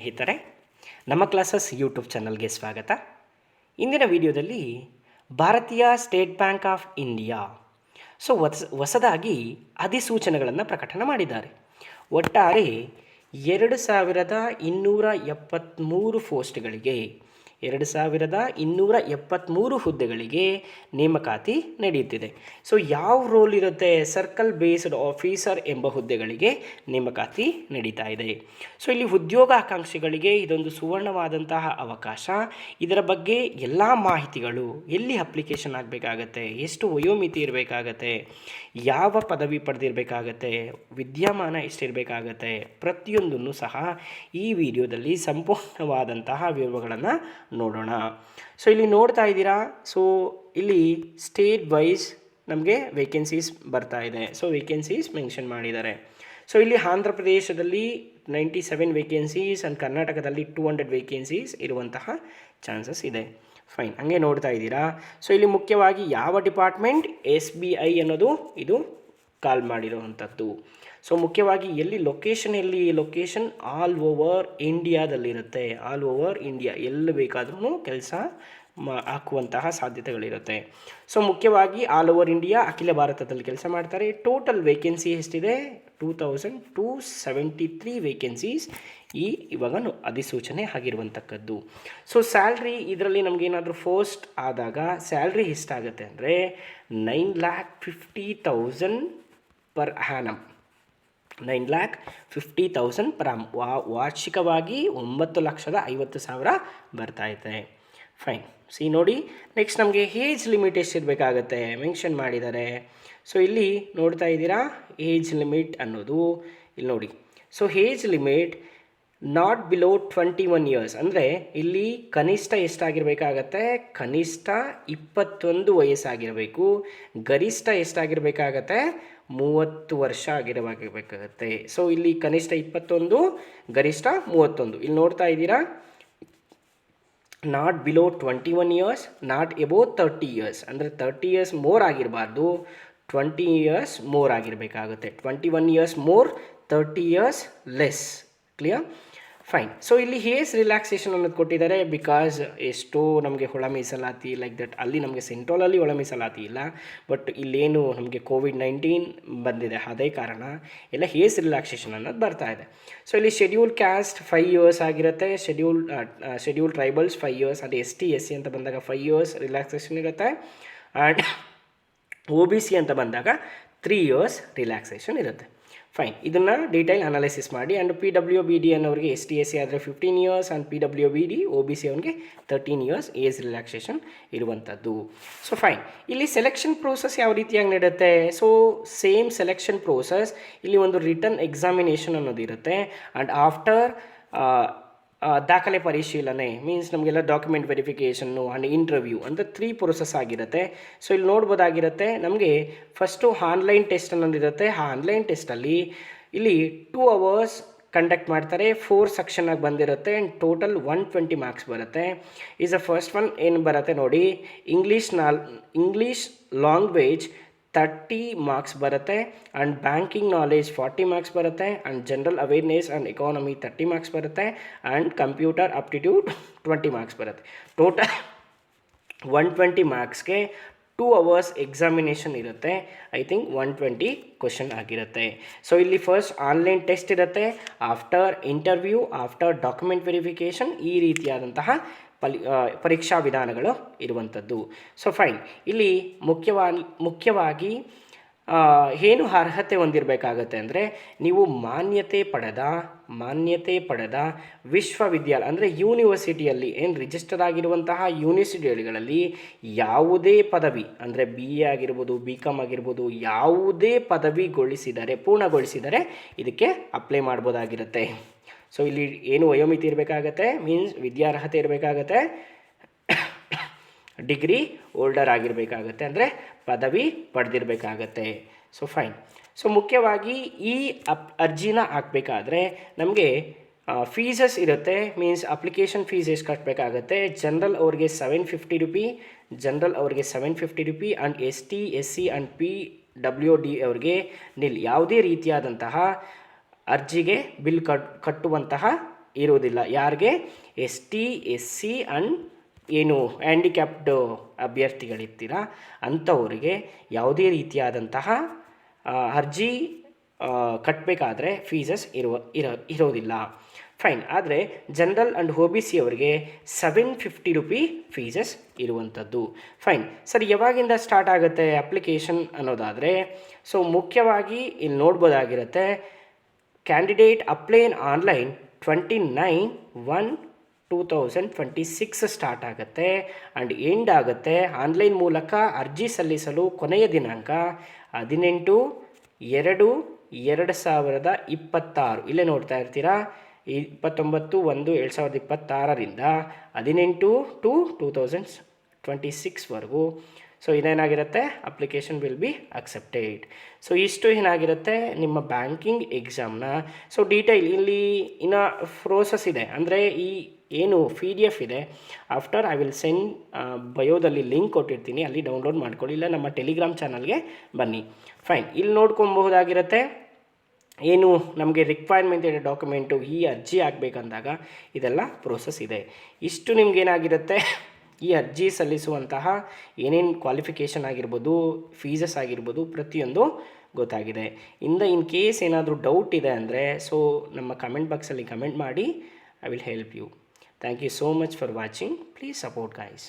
ಸ್ನೇಹಿತರೆ, ನಮ್ಮ classes YouTube ಚಾನಲ್ಗೆ ಸ್ವಾಗತ. ಇಂದಿನ ವಿಡಿಯೋದಲ್ಲಿ ಭಾರತೀಯ ಸ್ಟೇಟ್ ಬ್ಯಾಂಕ್ ಆಫ್ ಇಂಡಿಯಾ ಹೊಸದಾಗಿ ಅಧಿಸೂಚನೆಗಳನ್ನು ಪ್ರಕಟಣೆ ಮಾಡಿದ್ದಾರೆ. ಒಟ್ಟಾರೆ 2273 ಪೋಸ್ಟ್ಗಳಿಗೆ 2273 ಹುದ್ದೆಗಳಿಗೆ ನೇಮಕಾತಿ ನಡೆಯುತ್ತಿದೆ. ಸೊ ಯಾವ ರೋಲ್ ಇರುತ್ತೆ? ಸರ್ಕಲ್ ಬೇಸ್ಡ್ ಆಫೀಸರ್ ಎಂಬ ಹುದ್ದೆಗಳಿಗೆ ನೇಮಕಾತಿ ನಡೀತಾ ಇದೆ. ಸೊ ಇಲ್ಲಿ ಉದ್ಯೋಗಾಕಾಂಕ್ಷಿಗಳಿಗೆ ಇದೊಂದು ಸುವರ್ಣವಾದಂತಹ ಅವಕಾಶ. ಇದರ ಬಗ್ಗೆ ಎಲ್ಲ ಮಾಹಿತಿಗಳು, ಎಲ್ಲಿ ಅಪ್ಲಿಕೇಶನ್ ಆಗಬೇಕಾಗತ್ತೆ, ಎಷ್ಟು ವಯೋಮಿತಿ ಇರಬೇಕಾಗತ್ತೆ, ಯಾವ ಪದವಿ ಪಡೆದಿರಬೇಕಾಗತ್ತೆ, ವಿದ್ಯಮಾನ ಎಷ್ಟಿರಬೇಕಾಗತ್ತೆ, ಪ್ರತಿಯೊಂದನ್ನು ಸಹ ಈ ವಿಡಿಯೋದಲ್ಲಿ ಸಂಪೂರ್ಣವಾದಂತಹ ವಿವರಗಳನ್ನು ನೋಡೋಣ. ಸೊ ಇಲ್ಲಿ ನೋಡ್ತಾ ಇದ್ದೀರಾ, ಸೊ ಇಲ್ಲಿ ಸ್ಟೇಟ್ ವೈಸ್ ನಮಗೆ ವೇಕೆನ್ಸೀಸ್ ಬರ್ತಾ ಇದೆ. ಸೊ ವೇಕೆನ್ಸೀಸ್ ಮೆನ್ಷನ್ ಮಾಡಿದ್ದಾರೆ. ಸೊ ಇಲ್ಲಿ ಆಂಧ್ರ ಪ್ರದೇಶದಲ್ಲಿ 97 ವೇಕೆನ್ಸೀಸ್ ಆ್ಯಂಡ್ ಕರ್ನಾಟಕದಲ್ಲಿ 200 ವೇಕೆನ್ಸೀಸ್ ಇರುವಂತಹ ಚಾನ್ಸಸ್ ಇದೆ. ಫೈನ್, ಹಂಗೆ ನೋಡ್ತಾ ಇದ್ದೀರಾ. ಸೊ ಇಲ್ಲಿ ಮುಖ್ಯವಾಗಿ ಯಾವ ಡಿಪಾರ್ಟ್ಮೆಂಟ್? SBI ಅನ್ನೋದು ಇದು ಕಾಲ್ ಮಾಡಿರುವಂಥದ್ದು. ಸೊ ಮುಖ್ಯವಾಗಿ ಎಲ್ಲಿ ಲೊಕೇಶನ್ ಆಲ್ ಓವರ್ ಇಂಡಿಯಾದಲ್ಲಿರುತ್ತೆ. ಆಲ್ ಓವರ್ ಇಂಡಿಯಾ ಎಲ್ಲಿ ಬೇಕಾದ್ರೂ ಕೆಲಸ ಹಾಕುವಂತಹ ಸಾಧ್ಯತೆಗಳಿರುತ್ತೆ. ಸೊ ಮುಖ್ಯವಾಗಿ ಆಲ್ ಓವರ್ ಇಂಡಿಯಾ, ಅಖಿಲ ಭಾರತದಲ್ಲಿ ಕೆಲಸ ಮಾಡ್ತಾರೆ. ಟೋಟಲ್ ವೇಕೆನ್ಸಿ ಎಷ್ಟಿದೆ? 2273 ವೇಕೆನ್ಸೀಸ್ ಇವಾಗ ಅಧಿಸೂಚನೆ ಆಗಿರುವಂಥದ್ದು. ಸೊ ಸ್ಯಾಲ್ರಿ ಇದರಲ್ಲಿ ನಮಗೇನಾದರೂ ಪೋಸ್ಟ್ ಆದಾಗ ಸ್ಯಾಲ್ರಿ ಎಷ್ಟಾಗುತ್ತೆ ಅಂದರೆ 9,50,000 ಪರ್ ಆ್ಯನಮ್. 9,50,000 per annum. ವಾರ್ಷಿಕವಾಗಿ 9,50,000 ಬರ್ತಾ ಇದೆ. ಫೈನ್, ಸಿ ನೋಡಿ. ನೆಕ್ಸ್ಟ್ ನಮಗೆ ಏಜ್ ಲಿಮಿಟ್ ಎಷ್ಟಿರಬೇಕಾಗತ್ತೆ ಮೆನ್ಷನ್ ಮಾಡಿದ್ದಾರೆ. ಸೊ ಇಲ್ಲಿ ನೋಡ್ತಾ ಇದ್ದೀರಾ, ಏಜ್ ಲಿಮಿಟ್ ಅನ್ನೋದು ಇಲ್ಲಿ ನೋಡಿ. So age limit not below 21 years ಅಂದರೆ ಇಲ್ಲಿ ಕನಿಷ್ಠ ಎಷ್ಟಾಗಿರಬೇಕಾಗತ್ತೆ? ಕನಿಷ್ಠ 21 ವಯಸ್ಸಾಗಿರಬೇಕು. ಗರಿಷ್ಠ ಎಷ್ಟಾಗಿರಬೇಕಾಗತ್ತೆ? 30 ವರ್ಷ ಆಗಿರಬೇಕಾಗತ್ತೆ. ಸೊ ಇಲ್ಲಿ ಕನಿಷ್ಠ 21, ಗರಿಷ್ಠ 31. ಇಲ್ಲಿ ನೋಡ್ತಾ ಇದ್ದೀರಾ, not below 21 years, not above 30 years ಅಂದರೆ 30 ಇಯರ್ಸ್ ಮೋರ್ ಆಗಿರಬಾರ್ದು, 20 ಇಯರ್ಸ್ ಮೋರ್ ಆಗಿರಬೇಕಾಗುತ್ತೆ. 21 years more, 30 years less. Clear? Fine. So ಇಲ್ಲಿ ಏಜ್ ರಿಲ್ಯಾಕ್ಸೇಷನ್ ಅನ್ನೋದು ಕೊಟ್ಟಿದ್ದಾರೆ. ಬಿಕಾಸ್ ಎಷ್ಟೋ ನಮಗೆ ಒಳ ಮೀಸಲಾತಿ ಲೈಕ್ ದಟ್, ಅಲ್ಲಿ ನಮಗೆ ಸೆಂಟ್ರಲಲ್ಲಿ ಒಳ ಮೀಸಲಾತಿ ಇಲ್ಲ, ಬಟ್ ಇಲ್ಲೇನು ನಮಗೆ COVID-19 ಬಂದಿದೆ, ಅದೇ ಕಾರಣ ಎಲ್ಲ ಏಜ್ ರಿಲ್ಯಾಕ್ಸೇಷನ್ ಅನ್ನೋದು ಬರ್ತಾ ಇದೆ. ಸೊ ಇಲ್ಲಿ ಶೆಡ್ಯೂಲ್ ಕ್ಯಾಸ್ಟ್ 5 ಇಯರ್ಸ್ ಆಗಿರುತ್ತೆ, ಶೆಡ್ಯೂಲ್ ಟ್ರೈಬಲ್ಸ್ 5 ಇಯರ್ಸ್, ಅದು ST SC ಅಂತ ಬಂದಾಗ 5 ಇಯರ್ಸ್ ರಿಲ್ಯಾಕ್ಸೇಷನ್ ಇರುತ್ತೆ. ಆ್ಯಂಡ್ OBC ಅಂತ ಬಂದಾಗ 3 ಇಯರ್ಸ್ ರಿಲ್ಯಾಕ್ಸೇಷನ್ ಇರುತ್ತೆ. ಫೈನ್, ಇದನ್ನು ಡೀಟೇಲ್ ಅನಾಲಿಸಿಸ್ ಮಾಡಿ. ಆ್ಯಂಡ್ PWBD ಅನ್ನೋರಿಗೆ ST SC ಆದರೆ 15 ಇಯರ್ಸ್ ಆ್ಯಂಡ್ PWBD OBC ಅವನಿಗೆ 13 ಇಯರ್ಸ್ ಏಜ್ ರಿಲ್ಯಾಕ್ಸೇಷನ್ ಇರುವಂಥದ್ದು. ಸೊ ಫೈನ್, ಇಲ್ಲಿ ಸೆಲೆಕ್ಷನ್ ಪ್ರೋಸೆಸ್ ಯಾವ ರೀತಿಯಾಗಿ ನಡೆಯುತ್ತೆ? So same selection process. ಇಲ್ಲಿ ಒಂದು ರಿಟರ್ನ್ ಎಕ್ಸಾಮಿನೇಷನ್ ಅನ್ನೋದು ಇರುತ್ತೆ. ಆ್ಯಂಡ್ ಆಫ್ಟರ್ ದಾಖಲೆ ಪರಿಶೀಲನೆ ಮೀನ್ಸ್ ನಮಗೆಲ್ಲ ಡಾಕ್ಯುಮೆಂಟ್ ವೆರಿಫಿಕೇಷನ್ನು ಆ್ಯಂಡ್ ಇಂಟರ್ವ್ಯೂ ಅಂತ 3 ಪ್ರೋಸೆಸ್ ಆಗಿರುತ್ತೆ. ಸೊ ಇಲ್ಲಿ ನೋಡ್ಬೋದಾಗಿರುತ್ತೆ, ನಮಗೆ ಫಸ್ಟು ಆನ್ಲೈನ್ ಟೆಸ್ಟ್ ಅನ್ನೋದಿರುತ್ತೆ. ಆ ಆನ್ಲೈನ್ ಟೆಸ್ಟಲ್ಲಿ ಇಲ್ಲಿ 2 ಅವರ್ಸ್ ಕಂಡಕ್ಟ್ ಮಾಡ್ತಾರೆ. 4 ಸೆಕ್ಷನಾಗಿ ಬಂದಿರುತ್ತೆ. ಆ್ಯಂಡ್ ಟೋಟಲ್ 120 ಮಾರ್ಕ್ಸ್ ಬರುತ್ತೆ. ಈಸ್ ದ ಫಸ್ಟ್ ಒನ್ ಏನು ಬರುತ್ತೆ ನೋಡಿ, ಇಂಗ್ಲೀಷ್ ಲ್ಯಾಂಗ್ವೇಜ್ 30 ಮಾರ್ಕ್ಸ್ ಬರುತ್ತೆ. ಆ್ಯಂಡ್ ಬ್ಯಾಂಕಿಂಗ್ ನಾಲೆಜ್ 40 ಮಾರ್ಕ್ಸ್ ಬರುತ್ತೆ. And general awareness and economy 30 marks ಬರುತ್ತೆ. ಆ್ಯಂಡ್ ಕಂಪ್ಯೂಟರ್ ಅಪ್ಟಿಟ್ಯೂಡ್ 20 ಮಾರ್ಕ್ಸ್ ಬರುತ್ತೆ. ಟೋಟಲ್ 120 ಮಾರ್ಕ್ಸ್ಗೆ 2 ಅವರ್ಸ್ ಎಕ್ಸಾಮಿನೇಷನ್ ಇರುತ್ತೆ. ಐ ಥಿಂಕ್ 120 ಕ್ವಶನ್ ಆಗಿರುತ್ತೆ. ಸೊ ಇಲ್ಲಿ ಫಸ್ಟ್ ಆನ್ಲೈನ್ ಟೆಸ್ಟ್ ಇರುತ್ತೆ, after interview, after document verification, ಈ ರೀತಿಯಾದಂತಹ ಪರೀಕ್ಷಾ ವಿಧಾನಗಳು ಇರುವಂಥದ್ದು. ಸೊ ಫೈನ್, ಇಲ್ಲಿ ಮುಖ್ಯವಾಗಿ ಏನು ಅರ್ಹತೆ ಹೊಂದಿರಬೇಕಾಗತ್ತೆ ಅಂದರೆ ನೀವು ಮಾನ್ಯತೆ ಪಡೆದ ವಿಶ್ವವಿದ್ಯಾಲಯ ಅಂದರೆ ಯೂನಿವರ್ಸಿಟಿಯಲ್ಲಿ ಏನು ರಿಜಿಸ್ಟರ್ ಆಗಿರುವಂತಹ ಯೂನಿವರ್ಸಿಟಿಗಳಲ್ಲಿ ಯಾವುದೇ ಪದವಿ ಅಂದರೆ BA ಆಗಿರ್ಬೋದು, BCom ಆಗಿರ್ಬೋದು, ಯಾವುದೇ ಪೂರ್ಣಗೊಳಿಸಿದರೆ ಇದಕ್ಕೆ ಅಪ್ಲೈ ಮಾಡ್ಬೋದಾಗಿರುತ್ತೆ. ಸೊ ಇಲ್ಲಿ ಏನು ವಯೋಮಿತಿ ಇರಬೇಕಾಗತ್ತೆ ಮೀನ್ಸ್ ವಿದ್ಯಾರ್ಹತೆ ಇರಬೇಕಾಗತ್ತೆ, ಡಿಗ್ರಿ ಹೋಲ್ಡರ್ ಆಗಿರಬೇಕಾಗತ್ತೆ ಅಂದರೆ ಪದವಿ ಪಡೆದಿರಬೇಕಾಗತ್ತೆ. So fine. ಸೊ ಮುಖ್ಯವಾಗಿ ಈ ಅರ್ಜಿನ ಹಾಕಬೇಕಾದ್ರೆ ನಮಗೆ ಫೀಸಸ್ ಇರುತ್ತೆ. ಮೀನ್ಸ್ ಅಪ್ಲಿಕೇಶನ್ ಫೀಸ್ ಎಷ್ಟು ಕಟ್ಟಬೇಕಾಗತ್ತೆ? ಜನರಲ್ ಅವ್ರಿಗೆ 750 rupee, and ST SC and PWD ಅವ್ರಿಗೆ ಯಾವುದೇ ರೀತಿಯಾದಂತಹ ಅರ್ಜಿಗೆ ಬಿಲ್ ಕಟ್ಟುವಂತಹ ಇರುವುದಿಲ್ಲ. ಯಾರಿಗೆ? S T, S C and ಏನು ಹ್ಯಾಂಡಿಕ್ಯಾಪ್ಡ್ ಅಭ್ಯರ್ಥಿಗಳಿರ್ತೀರ ಅಂಥವರಿಗೆ ಯಾವುದೇ ರೀತಿಯಾದಂತಹ ಅರ್ಜಿ ಕಟ್ಟಬೇಕಾದ್ರೆ ಫೀಸಸ್ ಇರೋದಿಲ್ಲ. ಫೈನ್. ಆದರೆ general and O B C ಅವರಿಗೆ 750 ರುಪಿ ಫೀಸಸ್ ಇರುವಂಥದ್ದು. ಫೈನ್. ಸರ್, ಯಾವಾಗಿಂದ ಸ್ಟಾರ್ಟ್ ಆಗುತ್ತೆ ಅಪ್ಲಿಕೇಶನ್ ಅನ್ನೋದಾದರೆ, ಸೊ ಮುಖ್ಯವಾಗಿ ಇಲ್ಲಿ ನೋಡ್ಬೋದಾಗಿರುತ್ತೆ, ಕ್ಯಾಂಡಿಡೇಟ್ ಅಪ್ಲೈ ಆನ್ಲೈನ್ 29/1/2026 ಸ್ಟಾರ್ಟ್ ಆಗುತ್ತೆ ಆ್ಯಂಡ್ ಎಂಡ್ ಆಗುತ್ತೆ. ಆನ್ಲೈನ್ ಮೂಲಕ ಅರ್ಜಿ ಸಲ್ಲಿಸಲು ಕೊನೆಯ ದಿನಾಂಕ 18/2/2026. ಇಲ್ಲೇ ನೋಡ್ತಾ ಇರ್ತೀರಾ, 29/1/2026ರಿಂದ 18/2/2026ವರೆಗೂ. ಸೊ ಇದೇನಾಗಿರುತ್ತೆ, application will be accepted. So ಇಷ್ಟು ಏನಾಗಿರುತ್ತೆ ನಿಮ್ಮ ಬ್ಯಾಂಕಿಂಗ್ ಎಕ್ಸಾಮ್ನ. ಸೊ ಡೀಟೇಲ್ ಇಲ್ಲಿ ಇನ್ನು ಪ್ರೋಸೆಸ್ ಇದೆ, ಅಂದರೆ ಈ ಏನು PDF ಇದೆ, ಆಫ್ಟರ್ ಐ ವಿಲ್ ಸೆಂಡ್ ಬಯೋದಲ್ಲಿ ಲಿಂಕ್ ಕೊಟ್ಟಿರ್ತೀನಿ, ಅಲ್ಲಿ ಡೌನ್ಲೋಡ್ ಮಾಡ್ಕೊಳ್ಳಿ, ಇಲ್ಲ ನಮ್ಮ ಟೆಲಿಗ್ರಾಮ್ ಚಾನಲ್ಗೆ ಬನ್ನಿ. ಫೈನ್. ಇಲ್ಲಿ ನೋಡ್ಕೊಬಹುದಾಗಿರುತ್ತೆ ಏನು ನಮಗೆ ರಿಕ್ವೈರ್ಮೆಂಟ್ ಇದೆ ಡಾಕ್ಯುಮೆಂಟು, ಈ ಅರ್ಜಿ ಆಗಬೇಕಂದಾಗ ಇದೆಲ್ಲ ಪ್ರೋಸೆಸ್ ಇದೆ. ಇಷ್ಟು ನಿಮಗೇನಾಗಿರುತ್ತೆ, ಈ ಅರ್ಜಿ ಸಲ್ಲಿಸುವಂತಹ ಏನೇನು ಕ್ವಾಲಿಫಿಕೇಷನ್ ಆಗಿರ್ಬೋದು, ಫೀಸಸ್ ಆಗಿರ್ಬೋದು, ಪ್ರತಿಯೊಂದು ಗೊತ್ತಾಗಿದೆ. ಇನ್ ಕೇಸ್ ಏನಾದರೂ ಡೌಟ್ ಇದೆ ಅಂದರೆ ಸೊ ನಮ್ಮ ಕಮೆಂಟ್ ಬಾಕ್ಸಲ್ಲಿ ಕಮೆಂಟ್ ಮಾಡಿ, I will help you. Thank you so much for watching. Please support guys.